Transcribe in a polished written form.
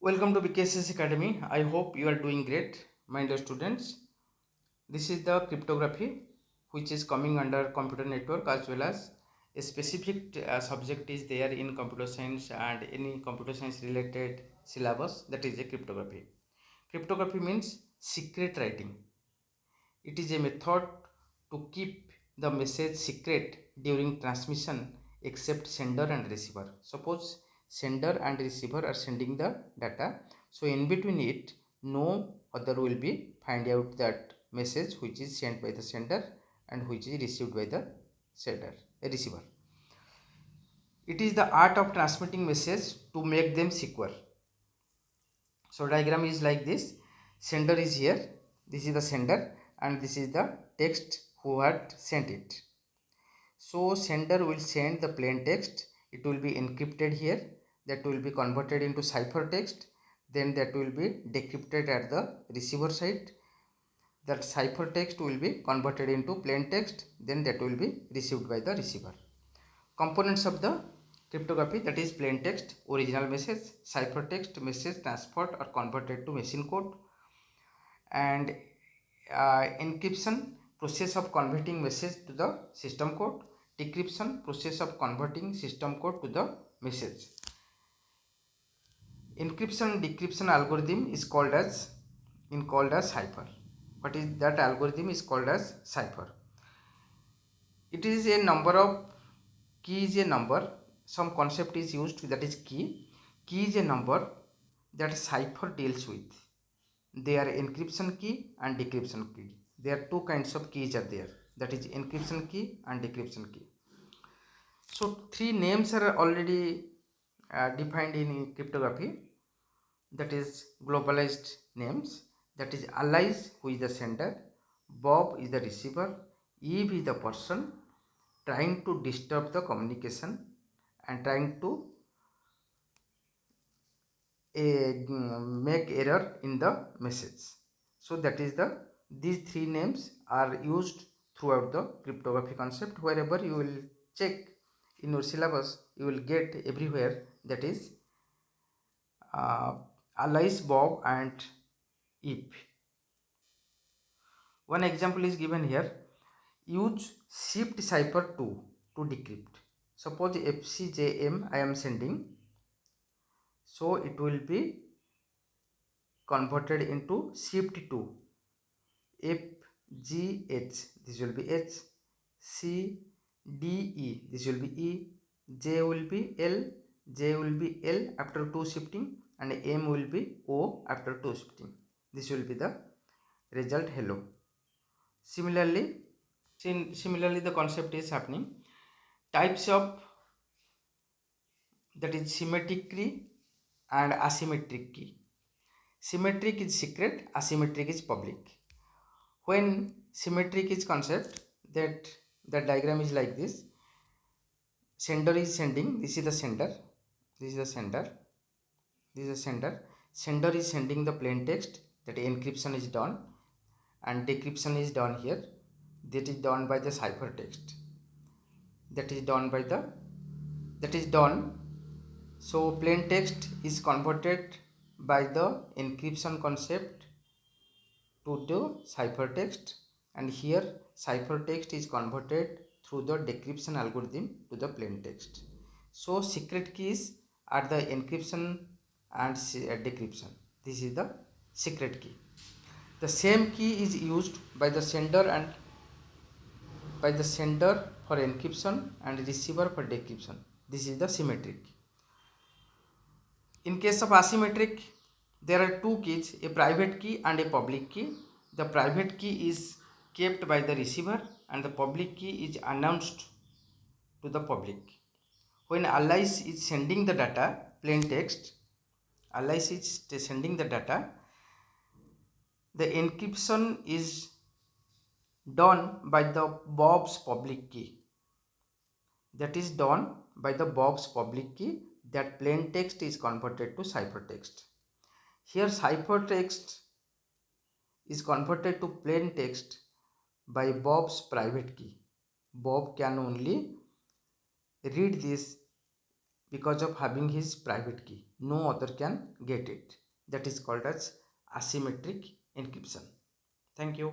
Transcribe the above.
Welcome to BKSS Academy. I hope you are doing great, my dear students. This is the cryptography, which is coming under computer network, as well as a specific subject is there in computer science and any computer science related syllabus, that is a cryptography. Cryptography means secret writing. It is a method to keep the message secret during transmission except sender and receiver. Suppose sender and receiver are sending the data, so in between it no other will be find out that message which is sent by the sender and which is received by the sender, a receiver. It is the art of transmitting message to make them secure. So diagram is like this. Sender is here, this is the sender, and this is the text who had sent it. So sender will send the plain text, it will be encrypted here, that will be converted into ciphertext, then that will be decrypted at the receiver side. That ciphertext will be converted into plain text, then that will be received by the receiver. Components of the cryptography, that is plain text, original message, ciphertext, message transferred or converted to machine code, and encryption, process of converting message to the system code, decryption, process of converting system code to the message. Encryption decryption algorithm is called as cipher. What is that algorithm is called as cipher. It is a number of key is a number. Some concept is used, that is key. Key is a number that cipher deals with. They are encryption key and decryption key. There are two kinds of keys are there, that is encryption key and decryption key. So three names are already defined in cryptography, that is globalized names, that is Alice, who is the sender, Bob is the receiver, Eve is the person trying to disturb the communication and trying to make error in the message. So that is these three names are used throughout the cryptography concept. Wherever you will check in your syllabus, you will get everywhere, that is Alice, Bob and Eve. One example is given here. Use shift cipher 2 to decrypt. Suppose FCJM I am sending, so it will be converted into shift 2. FGH, this will be H, CDE, this will be E, J will be L, J will be L after 2 shifting, and M will be O after 2 shifting. This will be the result hello. Similarly the concept is happening. Types of, that is symmetric key and asymmetric key. Symmetric is secret, asymmetric is public. When symmetric is concept, that the diagram is like this. Sender is sending, this is the sender, this is the sender, this is the sender. Sender is sending the plain text, that encryption is done and decryption is done here, that is done by the ciphertext, that is done by the, that is done. So plain text is converted by the encryption concept to the ciphertext, and here ciphertext is converted through the decryption algorithm to the plain text. So secret keys are the encryption and decryption. This is the secret key. The same key is used by the sender for encryption and receiver for decryption. This is the symmetric. In case of asymmetric, there are two keys, a private key and a public key. The private key is kept by the receiver and the public key is announced to the public. When Alice is sending the data, plain text, Alice is sending the data, the encryption is done by the Bob's public key. That is done by the Bob's public key, that plain text is converted to ciphertext. Here ciphertext is converted to plain text by Bob's private key. Bob can only read this because of having his private key. No other can get it. That is called as asymmetric encryption. Thank you.